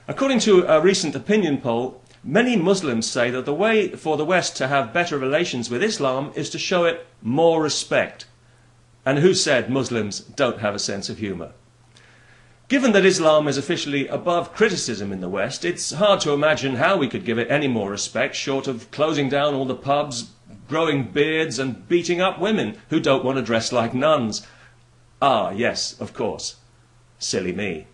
According to a recent opinion poll, many Muslims say that the way for the West to have better relations with Islam is to show it more respect. And who said Muslims don't have a sense of humour? Given that Islam is officially above criticism in the West, it's hard to imagine how we could give it any more respect short of closing down all the pubs, growing beards and beating up women who don't want to dress like nuns. Ah, yes, of course. Silly me.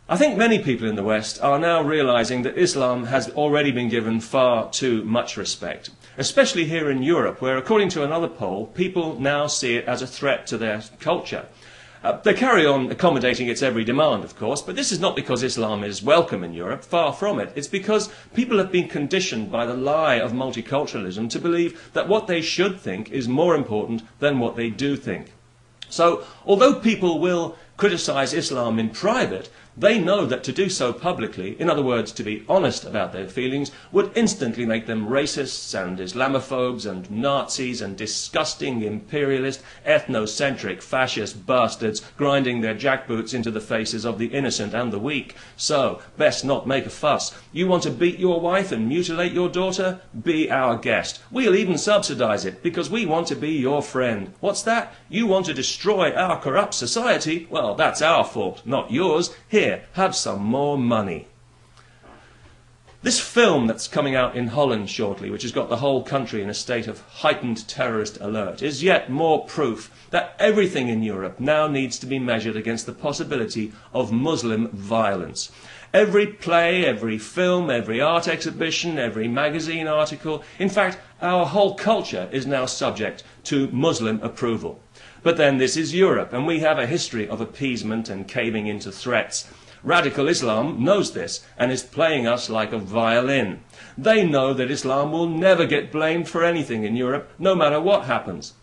I think many people in the West are now realising that Islam has already been given far too much respect, especially here in Europe, where, according to another poll, people now see it as a threat to their culture. They carry on accommodating its every demand, of course, but this is not because Islam is welcome in Europe, far from it. It's because people have been conditioned by the lie of multiculturalism to believe that what they should think is more important than what they do think. So, although people will criticise Islam in private, they know that to do so publicly, in other words, to be honest about their feelings, would instantly make them racists and Islamophobes and Nazis and disgusting imperialist, ethnocentric, fascist bastards grinding their jackboots into the faces of the innocent and the weak. So, best not make a fuss. You want to beat your wife and mutilate your daughter? Be our guest. We'll even subsidise it, because we want to be your friend. What's that? You want to destroy our corrupt society? Well, that's our fault, not yours. Here, have some more money. This film that's coming out in Holland shortly, which has got the whole country in a state of heightened terrorist alert, is yet more proof that everything in Europe now needs to be measured against the possibility of Muslim violence. Every play, every film, every art exhibition, every magazine article, in fact, our whole culture is now subject to Muslim approval. But then this is Europe, and we have a history of appeasement and caving into threats. Radical Islam knows this and is playing us like a violin. They know that Islam will never get blamed for anything in Europe, no matter what happens.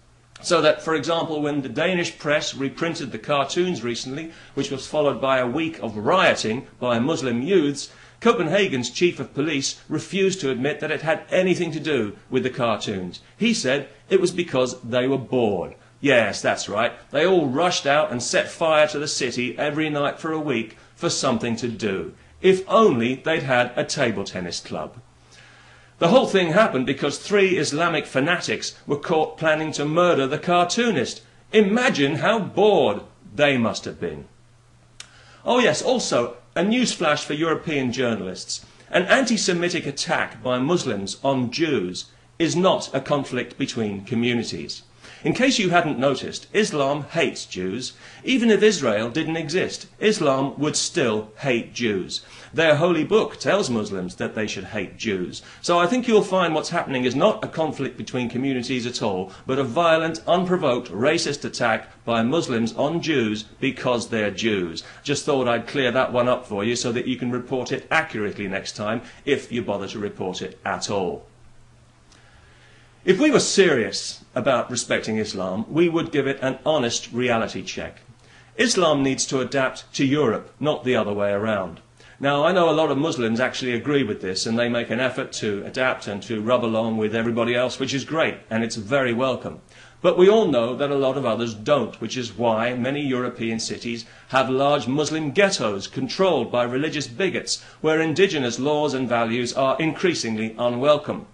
So that, for example, when the Danish press reprinted the cartoons recently, which was followed by a week of rioting by Muslim youths, Copenhagen's chief of police refused to admit that it had anything to do with the cartoons. He said it was because they were bored. Yes, that's right. They all rushed out and set fire to the city every night for a week for something to do. If only they'd had a table tennis club. The whole thing happened because 3 Islamic fanatics were caught planning to murder the cartoonist. Imagine how bored they must have been. Oh yes, also, a newsflash for European journalists. An anti-Semitic attack by Muslims on Jews is not a conflict between communities. In case you hadn't noticed, Islam hates Jews. Even if Israel didn't exist, Islam would still hate Jews. Their holy book tells Muslims that they should hate Jews. So I think you'll find what's happening is not a conflict between communities at all, but a violent, unprovoked, racist attack by Muslims on Jews because they're Jews. Just thought I'd clear that one up for you so that you can report it accurately next time, if you bother to report it at all. If we were serious about respecting Islam, we would give it an honest reality check. Islam needs to adapt to Europe, not the other way around. Now, I know a lot of Muslims actually agree with this, and they make an effort to adapt and to rub along with everybody else, which is great, and it's very welcome. But we all know that a lot of others don't, which is why many European cities have large Muslim ghettos controlled by religious bigots, where indigenous laws and values are increasingly unwelcome.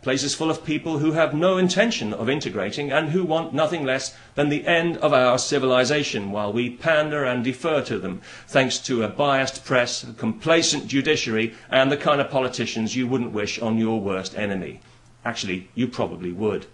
Places full of people who have no intention of integrating and who want nothing less than the end of our civilization while we pander and defer to them, thanks to a biased press, a complacent judiciary and the kind of politicians you wouldn't wish on your worst enemy. Actually, you probably would.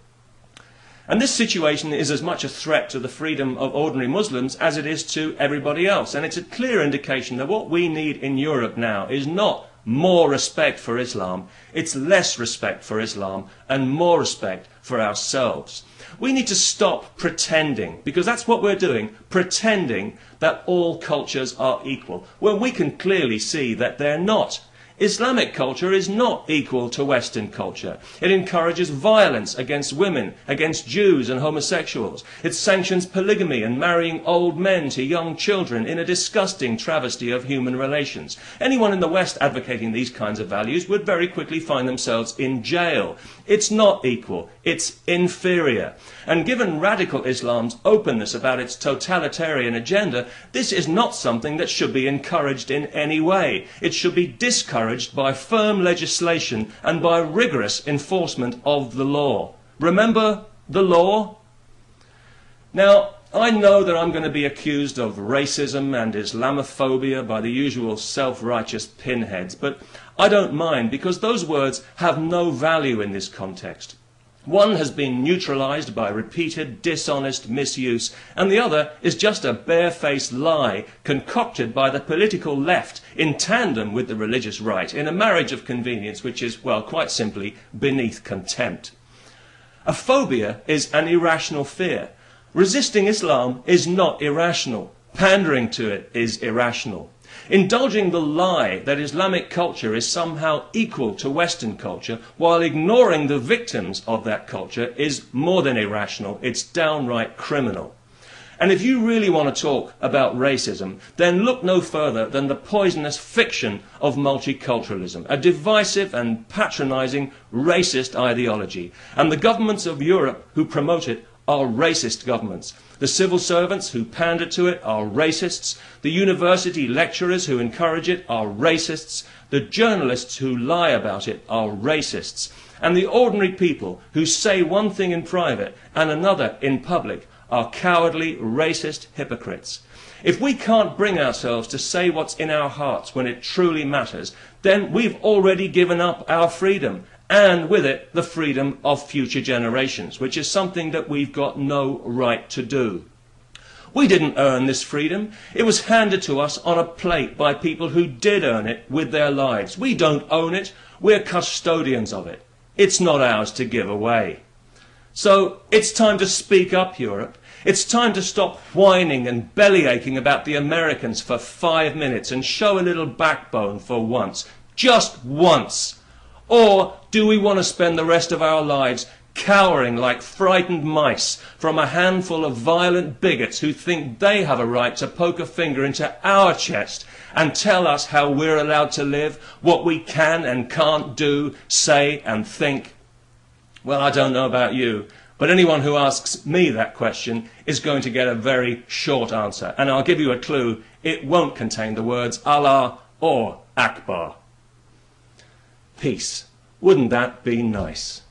And this situation is as much a threat to the freedom of ordinary Muslims as it is to everybody else. And it's a clear indication that what we need in Europe now is not more respect for Islam, it's less respect for Islam and more respect for ourselves. We need to stop pretending, because that's what we're doing, pretending that all cultures are equal, when we can clearly see that they're not. Islamic culture is not equal to Western culture. It encourages violence against women, against Jews and homosexuals. It sanctions polygamy and marrying old men to young children in a disgusting travesty of human relations. Anyone in the West advocating these kinds of values would very quickly find themselves in jail. It's not equal, it's inferior. And given radical Islam's openness about its totalitarian agenda, this is not something that should be encouraged in any way. It should be discouraged by firm legislation and by rigorous enforcement of the law. Remember the law? Now, I know that I'm going to be accused of racism and Islamophobia by the usual self-righteous pinheads, but I don't mind because those words have no value in this context. One has been neutralized by repeated dishonest misuse, and the other is just a barefaced lie concocted by the political left in tandem with the religious right in a marriage of convenience which is, well, quite simply beneath contempt. A phobia is an irrational fear. Resisting Islam is not irrational. Pandering to it is irrational. Indulging the lie that Islamic culture is somehow equal to Western culture while ignoring the victims of that culture is more than irrational, it's downright criminal. And if you really want to talk about racism, then look no further than the poisonous fiction of multiculturalism, a divisive and patronizing racist ideology. And the governments of Europe who promote it are racist governments. The civil servants who pander to it are racists. The university lecturers who encourage it are racists. The journalists who lie about it are racists. And the ordinary people who say one thing in private and another in public are cowardly, racist hypocrites. If we can't bring ourselves to say what's in our hearts when it truly matters, then we've already given up our freedom, and with it the freedom of future generations, which is something that we've got no right to do. We didn't earn this freedom. It was handed to us on a plate by people who did earn it with their lives. We don't own it. We're custodians of it. It's not ours to give away. So it's time to speak up, Europe. It's time to stop whining and bellyaching about the Americans for 5 minutes and show a little backbone for once. Just once. Or do we want to spend the rest of our lives cowering like frightened mice from a handful of violent bigots who think they have a right to poke a finger into our chest and tell us how we're allowed to live, what we can and can't do, say and think? Well, I don't know about you, but anyone who asks me that question is going to get a very short answer. And I'll give you a clue, it won't contain the words Allah or Akbar. Peace. Wouldn't that be nice?